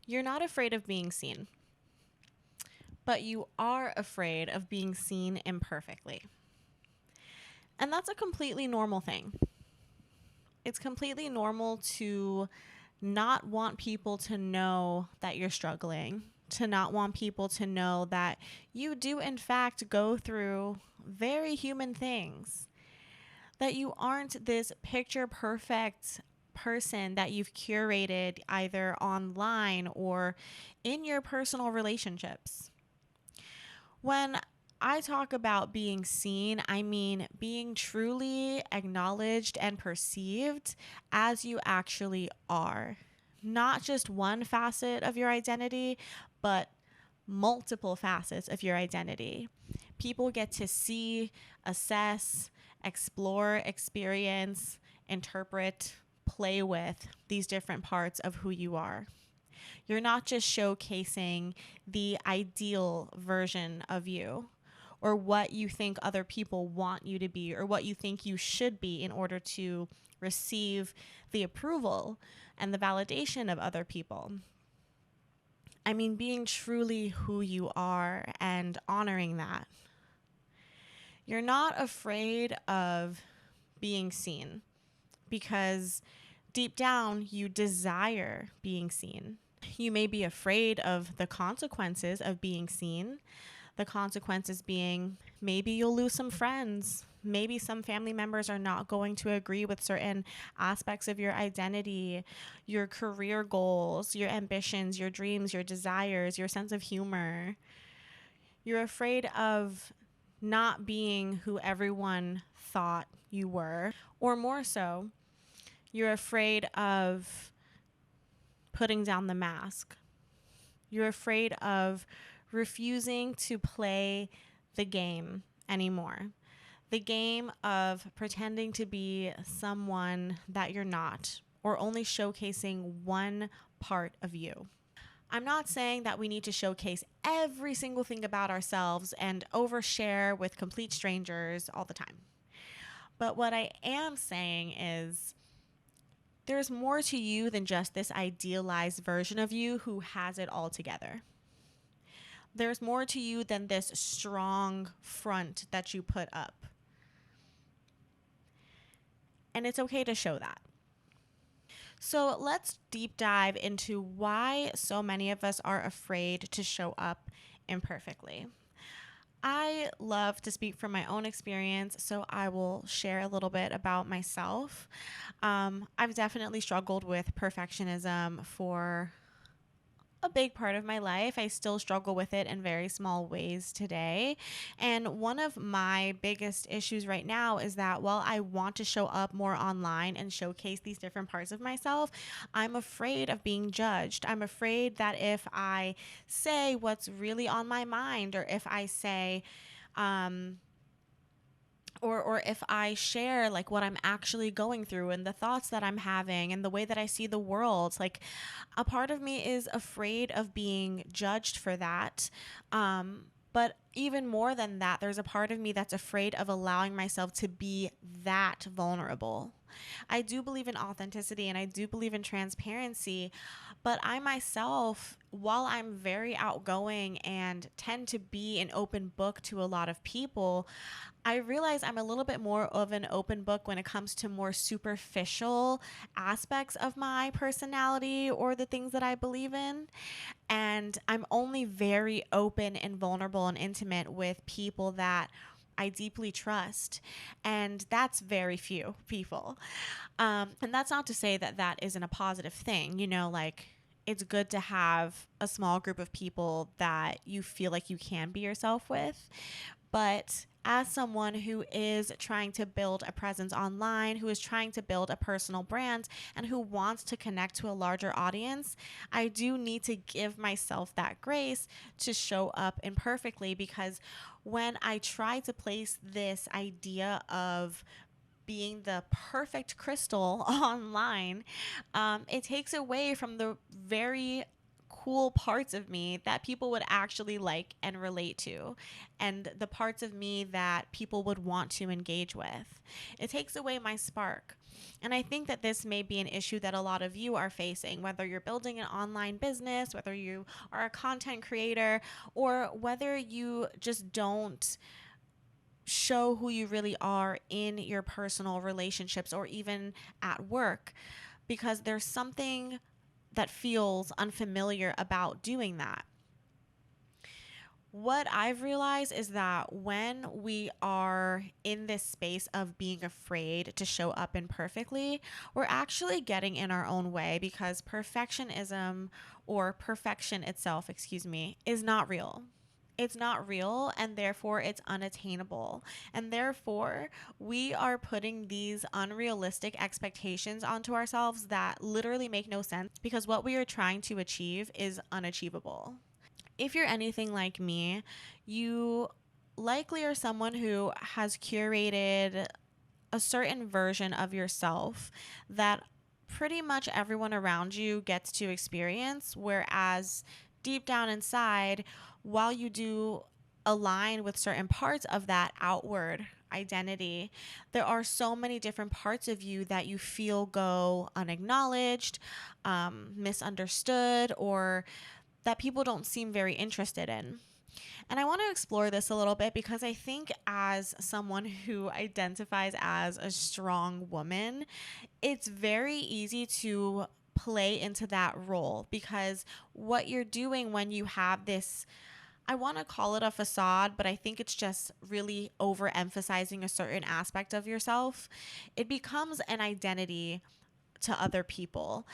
You're not afraid of being seen, but you are afraid of being seen imperfectly. And that's a completely normal thing. It's completely normal to not want people to know that you're struggling, to not want people to know that you do, in fact, go through very human things, that you aren't this picture perfect person that you've curated either online or in your personal relationships. When I talk about being seen, I mean being truly acknowledged and perceived as you actually are. Not just one facet of your identity, but multiple facets of your identity. People get to see, assess, explore, experience, interpret, play with these different parts of who you are. You're not just showcasing the ideal version of you or what you think other people want you to be or what you think you should be in order to receive the approval and the validation of other people. I mean, being truly who you are and honoring that. You're not afraid of being seen because deep down you desire being seen. You may be afraid of the consequences of being seen. The consequences being maybe you'll lose some friends. Maybe some family members are not going to agree with certain aspects of your identity, your career goals, your ambitions, your dreams, your desires, your sense of humor. You're afraid of not being who everyone thought you were, or more so, you're afraid of putting down the mask. You're afraid of refusing to play the game anymore. The game of pretending to be someone that you're not, or only showcasing one part of you. I'm not saying that we need to showcase every single thing about ourselves and overshare with complete strangers all the time. But what I am saying is there's more to you than just this idealized version of you who has it all together. There's more to you than this strong front that you put up. And it's okay to show that. So let's deep dive into why so many of us are afraid to show up imperfectly. I love to speak from my own experience, so I will share a little bit about myself. I've definitely struggled with perfectionism for a big part of my life. I still struggle with it in very small ways today. And one of my biggest issues right now is that while I want to show up more online and showcase these different parts of myself, I'm afraid of being judged. I'm afraid that if I say what's really on my mind, or if I say, or if I share like what I'm actually going through and the thoughts that I'm having and the way that I see the world, like a part of me is afraid of being judged for that. But even more than that, there's a part of me that's afraid of allowing myself to be that vulnerable. I do believe in authenticity and I do believe in transparency, but I myself, while I'm very outgoing and tend to be an open book to a lot of people, I realize I'm a little bit more of an open book when it comes to more superficial aspects of my personality or the things that I believe in. And I'm only very open and vulnerable and intimate with people that I deeply trust. And that's very few people. And that's not to say that that isn't a positive thing. You know, like it's good to have a small group of people that you feel like you can be yourself with. But as someone who is trying to build a presence online, who is trying to build a personal brand, and who wants to connect to a larger audience, I do need to give myself that grace to show up imperfectly, because when I try to place this idea of being the perfect crystal online, it takes away from the very cool parts of me that people would actually like and relate to, and the parts of me that people would want to engage with. It takes away my spark. And I think that this may be an issue that a lot of you are facing, whether you're building an online business, whether you are a content creator, or whether you just don't show who you really are in your personal relationships or even at work, because there's something that feels unfamiliar about doing that. What I've realized is that when we are in this space of being afraid to show up imperfectly, we're actually getting in our own way, because perfectionism, or perfection itself, excuse me, is not real. It's not real, and therefore it's unattainable. And therefore, we are putting these unrealistic expectations onto ourselves that literally make no sense, because what we are trying to achieve is unachievable. If you're anything like me, you likely are someone who has curated a certain version of yourself that pretty much everyone around you gets to experience. Whereas deep down inside, while you do align with certain parts of that outward identity, there are so many different parts of you that you feel go unacknowledged, misunderstood, or that people don't seem very interested in. And I want to explore this a little bit, because I think as someone who identifies as a strong woman, it's very easy to play into that role, because what you're doing when you have this, I want to call it a facade, but I think it's just really overemphasizing a certain aspect of yourself. It becomes an identity to other people.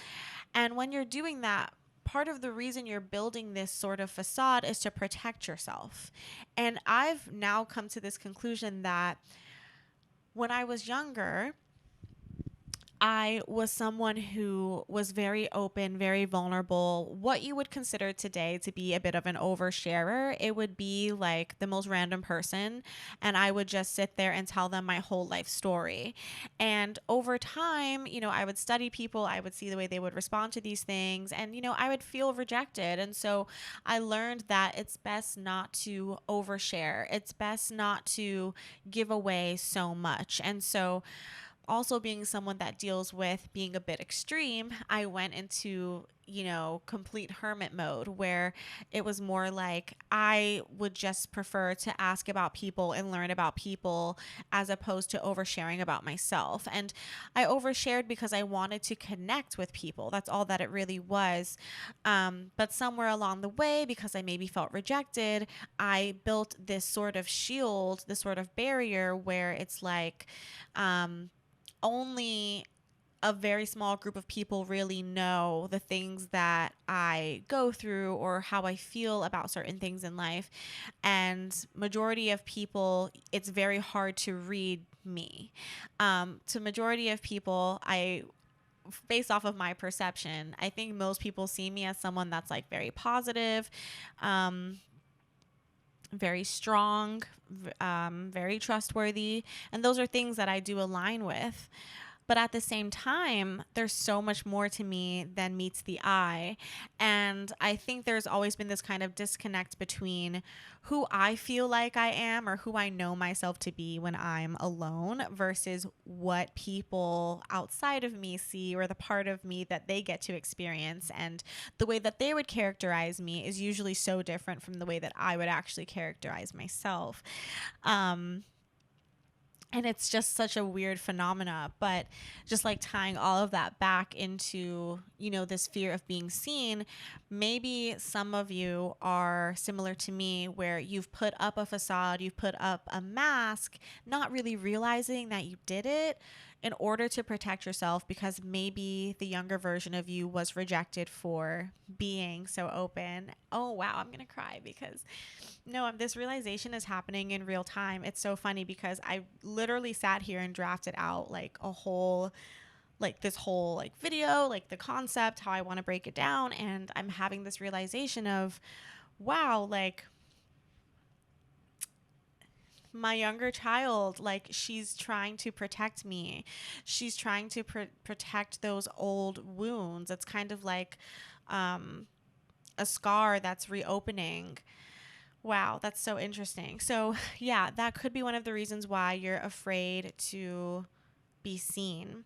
And when you're doing that, part of the reason you're building this sort of facade is to protect yourself. And I've now come to this conclusion that when I was younger, I was someone who was very open, very vulnerable, what you would consider today to be a bit of an oversharer. It would be like the most random person, and I would just sit there and tell them my whole life story. And over time, I would study people, I would see the way they would respond to these things, and, I would feel rejected. And so I learned that it's best not to overshare, it's best not to give away so much. And so, also being someone that deals with being a bit extreme, I went into, complete hermit mode, where it was more like I would just prefer to ask about people and learn about people, as opposed to oversharing about myself. And I overshared because I wanted to connect with people. That's all that it really was. But somewhere along the way, because I maybe felt rejected, I built this sort of shield, this sort of barrier, where it's like, only a very small group of people really know the things that I go through or how I feel about certain things in life. And majority of people, it's very hard to read me. To majority of people, based off of my perception, I think most people see me as someone that's like very positive, very strong, very trustworthy. And those are things that I do align with. But at the same time, there's so much more to me than meets the eye. And I think there's always been this kind of disconnect between who I feel like I am, or who I know myself to be when I'm alone, versus what people outside of me see, or the part of me that they get to experience. And the way that they would characterize me is usually so different from the way that I would actually characterize myself. And it's just such a weird phenomena. But just like tying all of that back into, this fear of being seen, maybe some of you are similar to me, where you've put up a facade, you've put up a mask, not really realizing that you did it in order to protect yourself, because maybe the younger version of you was rejected for being so open. Oh, wow, I'm going to cry, because no, this realization is happening in real time. It's so funny, because I literally sat here and drafted out like this whole like video, like the concept, how I want to break it down. And I'm having this realization of, wow, like my younger child, like she's trying to protect me. She's trying to protect those old wounds. It's kind of like, a scar that's reopening. Wow, that's so interesting. So, yeah, that could be one of the reasons why you're afraid to be seen.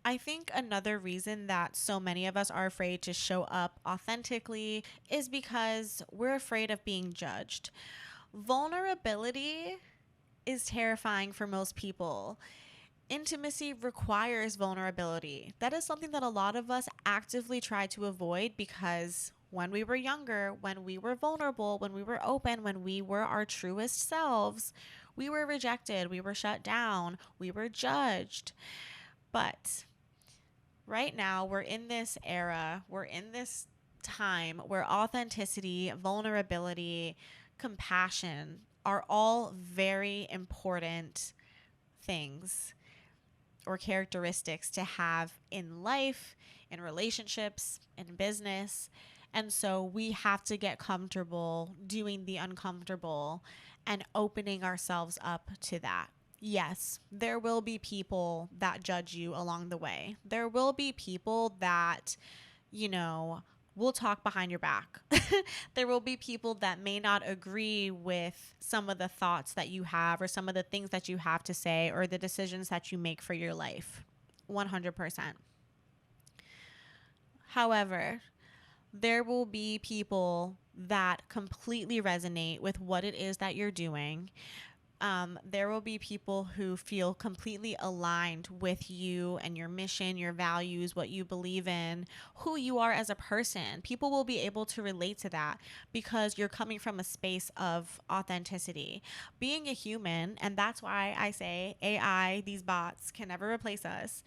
I think another reason that so many of us are afraid to show up authentically is because we're afraid of being judged. Vulnerability is terrifying for most people. Intimacy requires vulnerability. That is something that a lot of us actively try to avoid because when we were younger, when we were vulnerable, when we were open, when we were our truest selves, we were rejected, we were shut down, we were judged. But right now, we're in this era, we're in this time where authenticity, vulnerability, compassion are all very important things or characteristics to have in life, in relationships, in business. And so we have to get comfortable doing the uncomfortable and opening ourselves up to that. Yes, there will be people that judge you along the way. There will be people that, you know, will talk behind your back. There will be people that may not agree with some of the thoughts that you have or some of the things that you have to say or the decisions that you make for your life. 100%. However, there will be people that completely resonate with what it is that you're doing. There will be people who feel completely aligned with you and your mission, your values, what you believe in, who you are as a person. People will be able to relate to that because you're coming from a space of authenticity. Being a human, and that's why I say AI, these bots, can never replace us.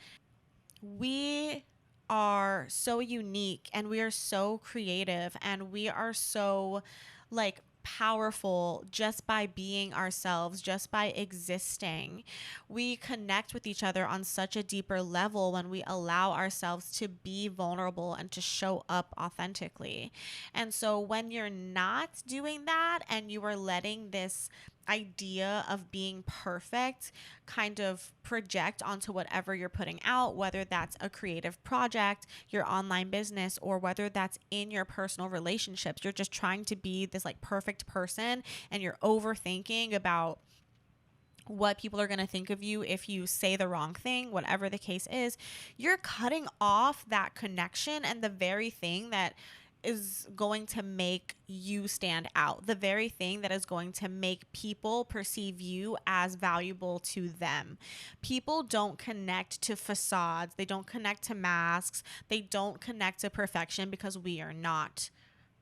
We are so unique and we are so creative and we are so like powerful just by being ourselves, just by existing. We connect with each other on such a deeper level when we allow ourselves to be vulnerable and to show up authentically. And so when you're not doing that and you are letting this idea of being perfect kind of project onto whatever you're putting out, whether that's a creative project, your online business, or whether that's in your personal relationships. You're just trying to be this like perfect person and you're overthinking about what people are going to think of you if you say the wrong thing, whatever the case is. You're cutting off that connection and the very thing that is going to make you stand out, the very thing that is going to make people perceive you as valuable to them. People don't connect to facades, they don't connect to masks, they don't connect to perfection because we are not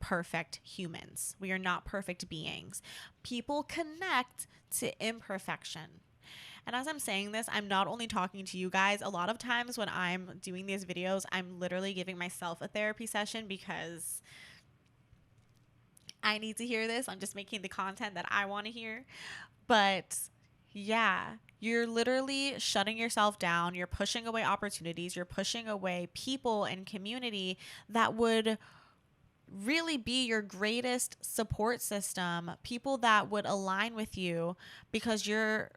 perfect humans. We are not perfect beings. People connect to imperfection. And as I'm saying this, I'm not only talking to you guys. A lot of times when I'm doing these videos, I'm literally giving myself a therapy session because I need to hear this. I'm just making the content that I want to hear. But yeah, you're literally shutting yourself down. You're pushing away opportunities. You're pushing away people and community that would really be your greatest support system, people that would align with you because you're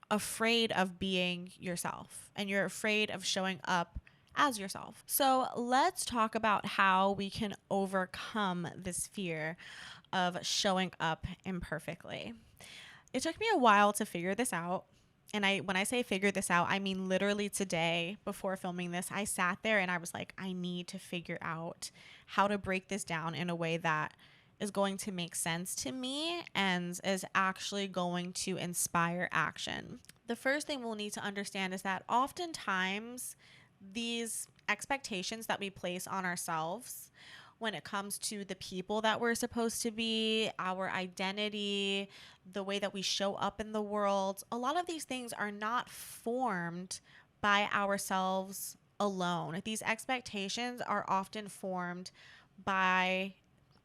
afraid of being yourself and you're afraid of showing up as yourself. So let's talk about how we can overcome this fear of showing up imperfectly. It took me a while to figure this out. And when I say figure this out, I mean literally today before filming this, I sat there and I was like, I need to figure out how to break this down in a way that is going to make sense to me and is actually going to inspire action. The first thing we'll need to understand is that oftentimes these expectations that we place on ourselves when it comes to the people that we're supposed to be, our identity, the way that we show up in the world, a lot of these things are not formed by ourselves alone. These expectations are often formed by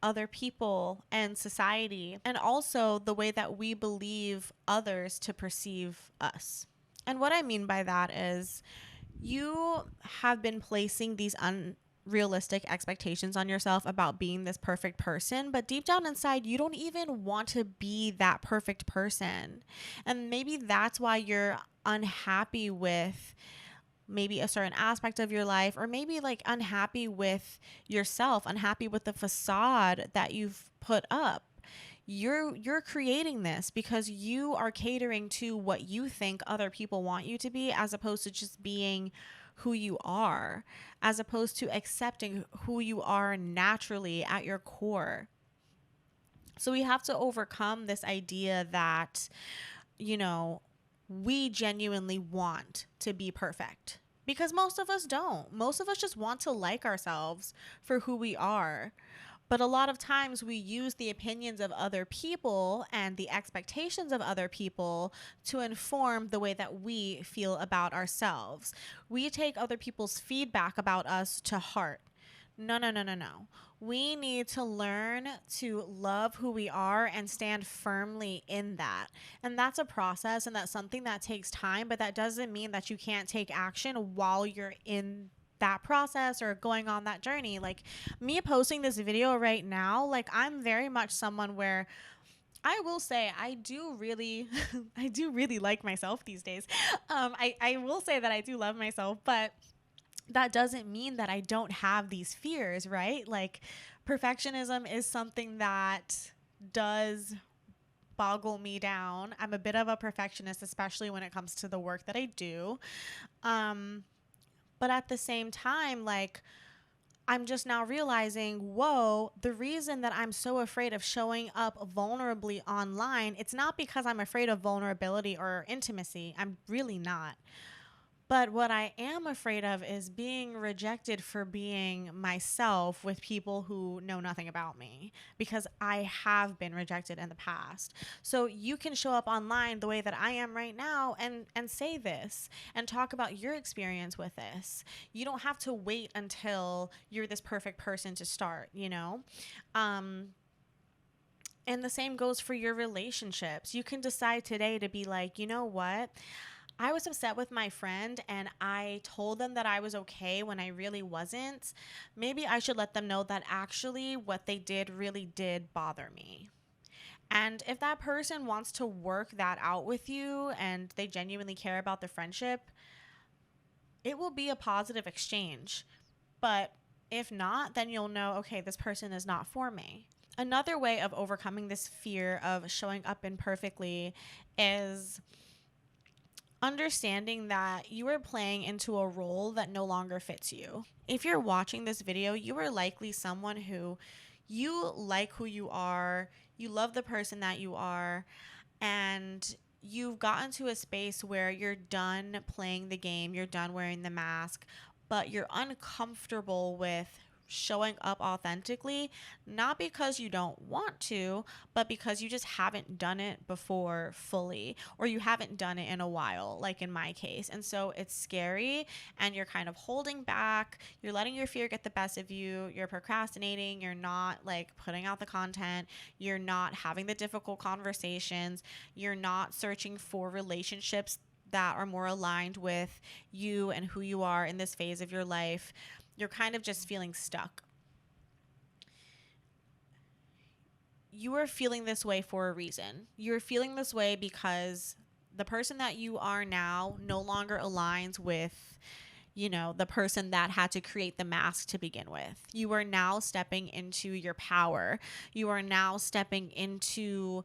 other people and society, and also the way that we believe others to perceive us. And what I mean by that is you have been placing these unrealistic expectations on yourself about being this perfect person, but deep down inside, you don't even want to be that perfect person. And maybe that's why you're unhappy with maybe a certain aspect of your life, or maybe like unhappy with yourself, unhappy with the facade that you've put up. You're creating this because you are catering to what you think other people want you to be, as opposed to just being who you are, as opposed to accepting who you are naturally at your core. So we have to overcome this idea that, you know, we genuinely want to be perfect, because most of us don't. Most of us just want to like ourselves for who we are. But a lot of times we use the opinions of other people and the expectations of other people to inform the way that we feel about ourselves. We take other people's feedback about us to heart. No, no, no, no, no. We need to learn to love who we are and stand firmly in that. And that's a process, and that's something that takes time, but that doesn't mean that you can't take action while you're in that process or going on that journey. Like me posting this video right now, like I'm very much someone where I will say I do really I do really like myself these days. I will say that I do love myself, but that doesn't mean that I don't have these fears, right? Like perfectionism is something that does boggle me down. I'm a bit of a perfectionist, especially when it comes to the work that I do. Um, but at the same time, like, I'm just now realizing, whoa, the reason that I'm so afraid of showing up vulnerably online, it's not because I'm afraid of vulnerability or intimacy. I'm really not. But what I am afraid of is being rejected for being myself with people who know nothing about me, because I have been rejected in the past. So you can show up online the way that I am right now and say this and talk about your experience with this. You don't have to wait until you're this perfect person to start, you know? Um, and the same goes for your relationships. You can decide today to be like, you know what? I was upset with my friend and I told them that I was okay when I really wasn't. Maybe I should let them know that actually what they did really did bother me. And if that person wants to work that out with you and they genuinely care about the friendship, it will be a positive exchange. But if not, then you'll know, okay, this person is not for me. Another way of overcoming this fear of showing up imperfectly is understanding that you are playing into a role that no longer fits you. If you're watching this video, you are likely someone who you like who you are, you love the person that you are, and you've gotten to a space where you're done playing the game, you're done wearing the mask, but you're uncomfortable with showing up authentically, not because you don't want to, but because you just haven't done it before fully, or you haven't done it in a while, like in my case. And so it's scary, and you're kind of holding back, you're letting your fear get the best of you, you're procrastinating, you're not like putting out the content, you're not having the difficult conversations, you're not searching for relationships that are more aligned with you and who you are in this phase of your life. You're kind of just feeling stuck. You are feeling this way for a reason. You're feeling this way because the person that you are now no longer aligns with, you know, the person that had to create the mask to begin with. You are now stepping into your power. You are now stepping into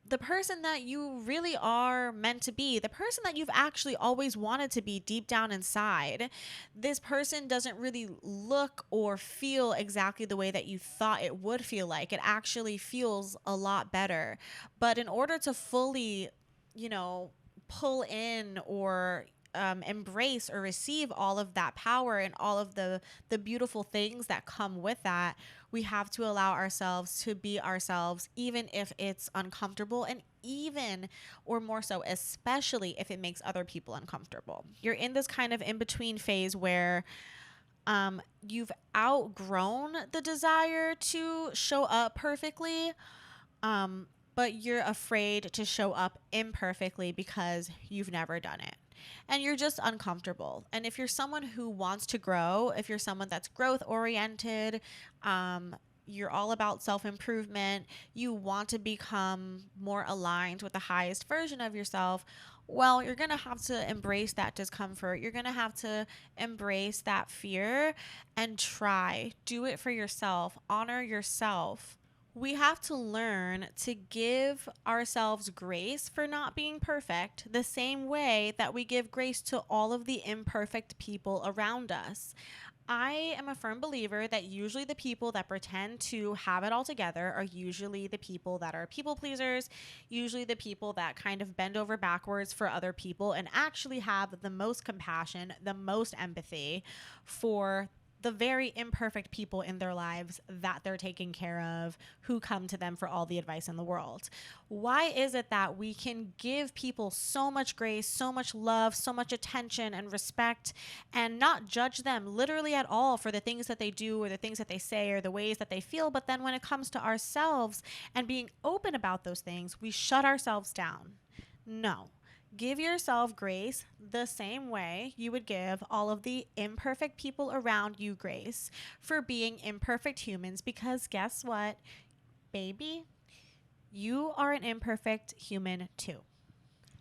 the person that you really are meant to be, the person that you've actually always wanted to be deep down inside. This person doesn't really look or feel exactly the way that you thought it would feel like. It actually feels a lot better. But in order to fully, you know, pull in or embrace or receive all of that power and all of the beautiful things that come with that, we have to allow ourselves to be ourselves, even if it's uncomfortable, and even or more so, especially if it makes other people uncomfortable. You're in this kind of in between phase where you've outgrown the desire to show up perfectly, but you're afraid to show up imperfectly because you've never done it. And you're just uncomfortable. And if you're someone who wants to grow, if you're someone that's growth oriented, you're all about self improvement, you want to become more aligned with the highest version of yourself, Well, you're going to have to embrace that discomfort. You're going to have to embrace that fear and try. Do it for yourself. Honor yourself. We have to learn to give ourselves grace for not being perfect the same way that we give grace to all of the imperfect people around us. I am a firm believer that usually the people that pretend to have it all together are usually the people that are people pleasers, usually the people that kind of bend over backwards for other people and actually have the most compassion, the most empathy for the very imperfect people in their lives that they're taking care of, who come to them for all the advice in the world. Why is it that we can give people so much grace, so much love, so much attention and respect, and not judge them literally at all for the things that they do or the things that they say or the ways that they feel? But then when it comes to ourselves and being open about those things, we shut ourselves down. No. Give yourself grace the same way you would give all of the imperfect people around you grace for being imperfect humans, because guess what, baby? You are an imperfect human too.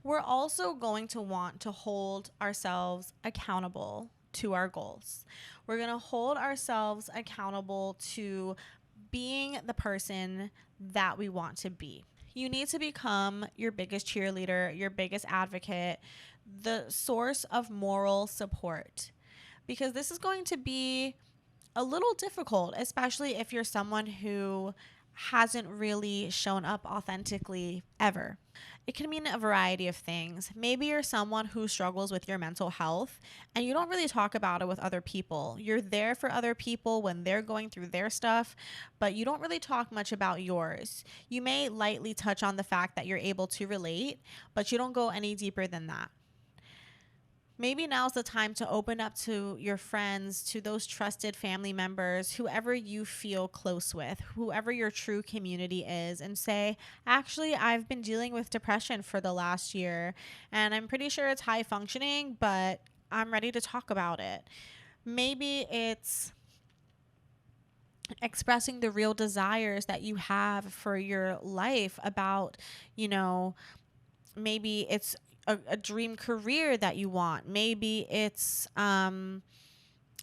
We're also going to want to hold ourselves accountable to our goals. We're going to hold ourselves accountable to being the person that we want to be. You need to become your biggest cheerleader, your biggest advocate, the source of moral support. Because this is going to be a little difficult, especially if you're someone who hasn't really shown up authentically ever. It can mean a variety of things. Maybe you're someone who struggles with your mental health and you don't really talk about it with other people. You're there for other people when they're going through their stuff, but you don't really talk much about yours. You may lightly touch on the fact that you're able to relate, but you don't go any deeper than that. Maybe now's the time to open up to your friends, to those trusted family members, whoever you feel close with, whoever your true community is, and say, actually, I've been dealing with depression for the last year, and I'm pretty sure it's high functioning, but I'm ready to talk about it. Maybe it's expressing the real desires that you have for your life about, you know, maybe it's a dream career that you want. Maybe it's wanting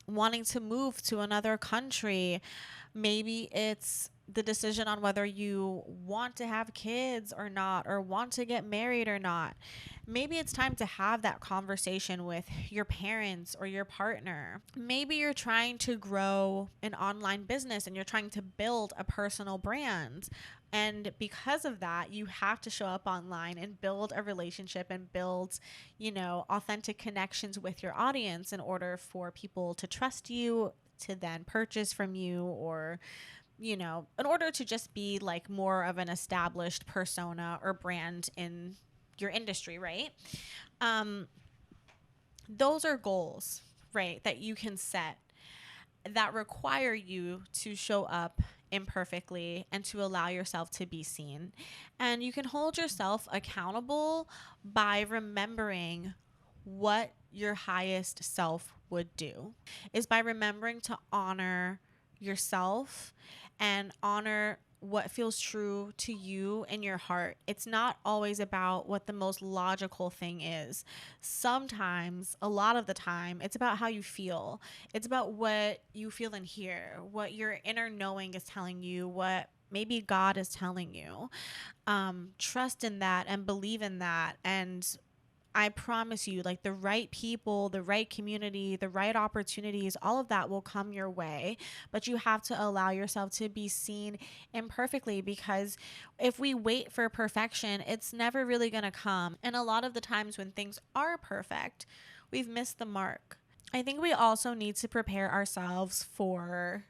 to move to another country. Maybe it's the decision on whether you want to have kids or not, or want to get married or not. Maybe it's time to have that conversation with your parents or your partner. Maybe you're trying to grow an online business and you're trying to build a personal brand. And because of that, you have to show up online and build a relationship and build, authentic connections with your audience in order for people to trust you, to then purchase from you, or in order to just be like more of an established persona or brand in your industry, right? Um, those are goals, right, that you can set that require you to show up imperfectly and to allow yourself to be seen. And you can hold yourself accountable by remembering what your highest self would do, is by remembering to honor yourself and honor what feels true to you in your heart. It's not always about what the most logical thing is. Sometimes, a lot of the time, it's about how you feel. It's about what you feel in here, what your inner knowing is telling you, what maybe God is telling you. Trust in that and believe in that. And I promise you, like, the right people, the right community, the right opportunities, all of that will come your way. But you have to allow yourself to be seen imperfectly, because if we wait for perfection, it's never really going to come. And a lot of the times when things are perfect, we've missed the mark. I think we also need to prepare ourselves for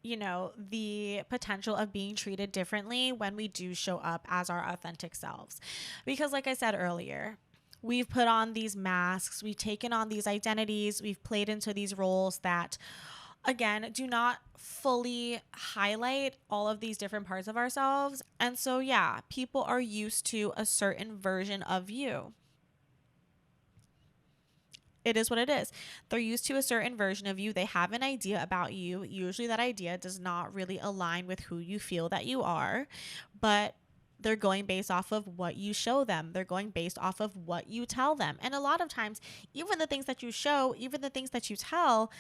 the potential of being treated differently when we do show up as our authentic selves. Because, like I said earlier, we've put on these masks, we've taken on these identities, we've played into these roles that, again, do not fully highlight all of these different parts of ourselves. And so, yeah, people are used to a certain version of you. It is what it is. They're used to a certain version of you. They have an idea about you. Usually that idea does not really align with who you feel that you are. But They're going based off of what you show them. They're going based off of what you tell them. And a lot of times, even the things that you show, even the things that you tell,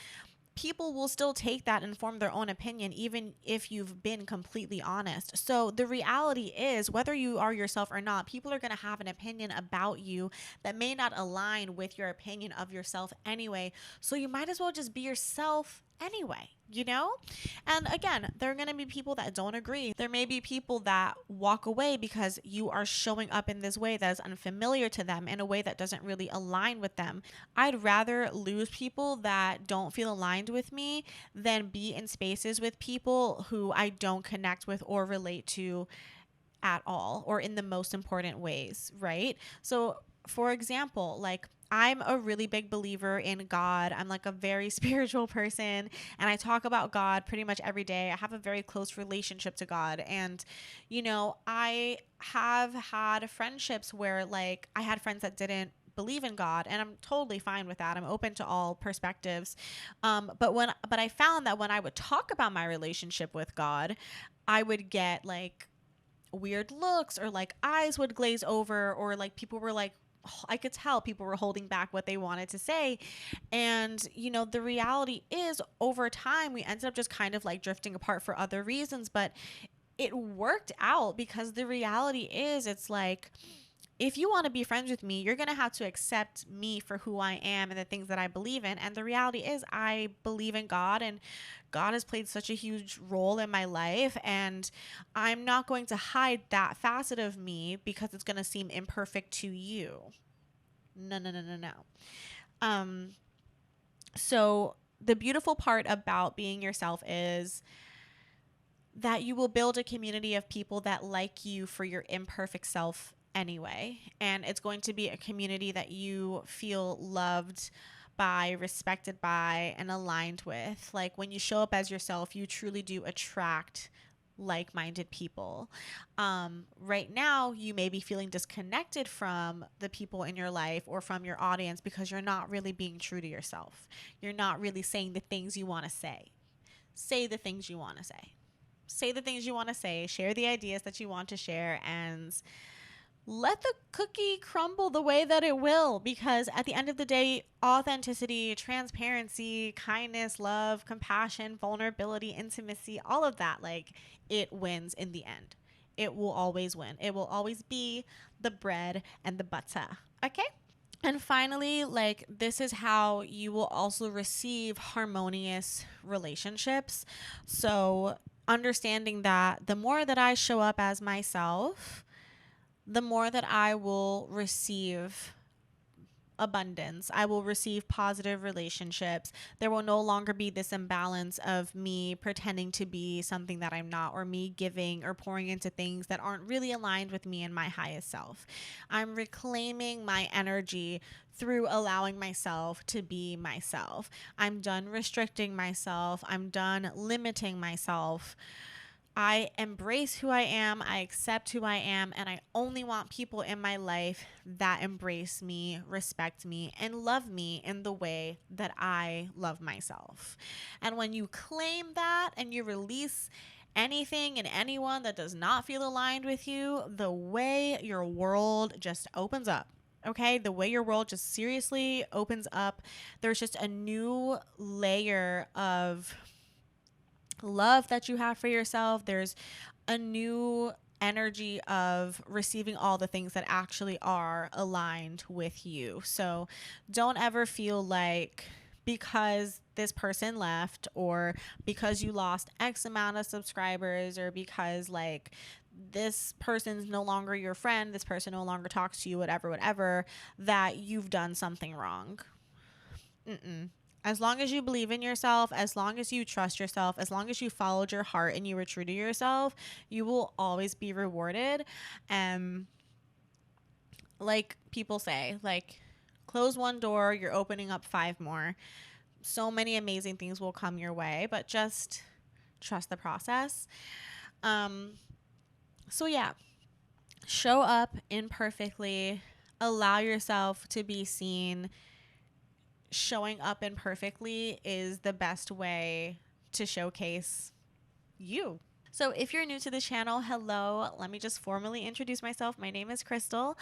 people will still take that and form their own opinion, even if you've been completely honest. So the reality is, whether you are yourself or not, people are going to have an opinion about you that may not align with your opinion of yourself anyway. So you might as well just be yourself anyway, you know? And again, there are going to be people that don't agree. There may be people that walk away because you are showing up in this way that is unfamiliar to them, in a way that doesn't really align with them. I'd rather lose people that don't feel aligned with me than be in spaces with people who I don't connect with or relate to at all, or in the most important ways, right? So, for example, like, I'm a really big believer in God. I'm like a very spiritual person, and I talk about God pretty much every day. I have a very close relationship to God. And, I have had friendships where, like, I had friends that didn't believe in God, and I'm totally fine with that. I'm open to all perspectives. But I found that when I would talk about my relationship with God, I would get like weird looks, or like eyes would glaze over, or like people were like, I could tell people were holding back what they wanted to say. And, the reality is, over time, we ended up just kind of like drifting apart for other reasons. But it worked out, because the reality is, it's like, if you want to be friends with me, you're going to have to accept me for who I am and the things that I believe in. And the reality is, I believe in God, and God has played such a huge role in my life. And I'm not going to hide that facet of me because it's going to seem imperfect to you. No, no, no, no, no. So the beautiful part about being yourself is that you will build a community of people that like you for your imperfect self anyway. And it's going to be a community that you feel loved by, respected by, and aligned with. Like, when you show up as yourself, you truly do attract like-minded people. Right now, you may be feeling disconnected from the people in your life or from your audience because you're not really being true to yourself. You're not really saying the things you want to say. Say the things you want to say. Say the things you want to say, share the ideas that you want to share, and let the cookie crumble the way that it will. Because at the end of the day, authenticity, transparency, kindness, love, compassion, vulnerability, intimacy, all of that, like, it wins in the end. It will always win. It will always be the bread and the butter. Okay? And finally, like, this is how you will also receive harmonious relationships. So, understanding that the more that I show up as myself, the more that I will receive abundance. I will receive positive relationships. There will no longer be this imbalance of me pretending to be something that I'm not, or me giving or pouring into things that aren't really aligned with me and my highest self. I'm reclaiming my energy through allowing myself to be myself. I'm done restricting myself. I'm done limiting myself. I embrace who I am, I accept who I am, and I only want people in my life that embrace me, respect me, and love me in the way that I love myself. And when you claim that and you release anything and anyone that does not feel aligned with you, the way your world just opens up. Okay, the way your world just seriously opens up. There's just a new layer of love that you have for yourself. There's a new energy of receiving all the things that actually are aligned with you. So don't ever feel like, because this person left, or because you lost X amount of subscribers, or because like this person's no longer your friend, this person no longer talks to you, whatever, that you've done something wrong. Mm-mm. As long as you believe in yourself, as long as you trust yourself, as long as you followed your heart and you were true to yourself, you will always be rewarded. Like people say, like, close one door, you're opening up five more. So many amazing things will come your way, but just trust the process. So yeah, show up imperfectly, allow yourself to be seen. Showing up imperfectly is the best way to showcase you. So, if you're new to the channel, hello. Let me just formally introduce myself. My name is Crystal.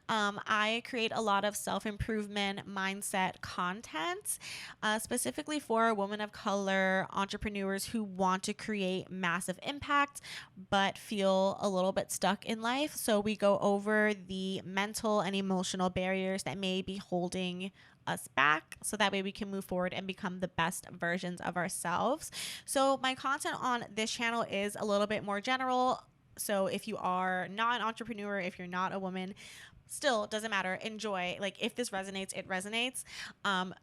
I create a lot of self improvement mindset content, specifically for women of color entrepreneurs who want to create massive impact but feel a little bit stuck in life. So, we go over the mental and emotional barriers that may be holding us back so that way we can move forward and become the best versions of ourselves. So, my content on this channel is a little bit more general. So, if you are not an entrepreneur, if you're not a woman, still doesn't matter. Enjoy. Like, if this resonates, it resonates.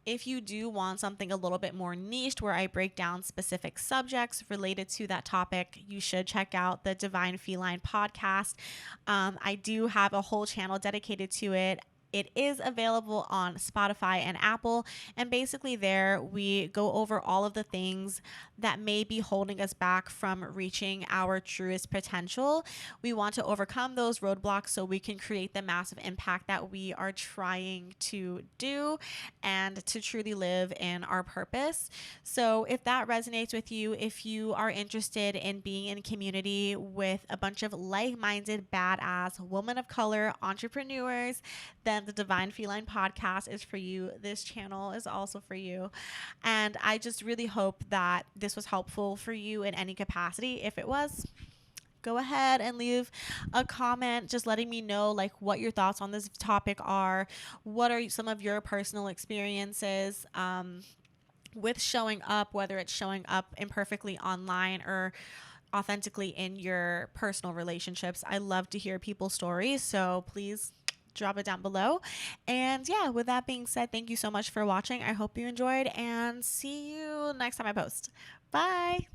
If you do want something a little bit more niched where I break down specific subjects related to that topic, you should check out the Divine Feeline podcast. I do have a whole channel dedicated to it. It is available on Spotify and Apple. And basically, there we go over all of the things that may be holding us back from reaching our truest potential. We want to overcome those roadblocks so we can create the massive impact that we are trying to do and to truly live in our purpose. So, if that resonates with you, if you are interested in being in community with a bunch of like minded, badass women of color entrepreneurs, then the Divine Feline podcast is for you. This channel is also for you. And I just really hope that this was helpful for you in any capacity. If it was, go ahead and leave a comment just letting me know like what your thoughts on this topic are. What are some of your personal experiences with showing up, whether it's showing up imperfectly online or authentically in your personal relationships. I love to hear people's stories, so please drop it down below. And yeah, with that being said, thank you so much for watching. I hope you enjoyed and see you next time I post. Bye.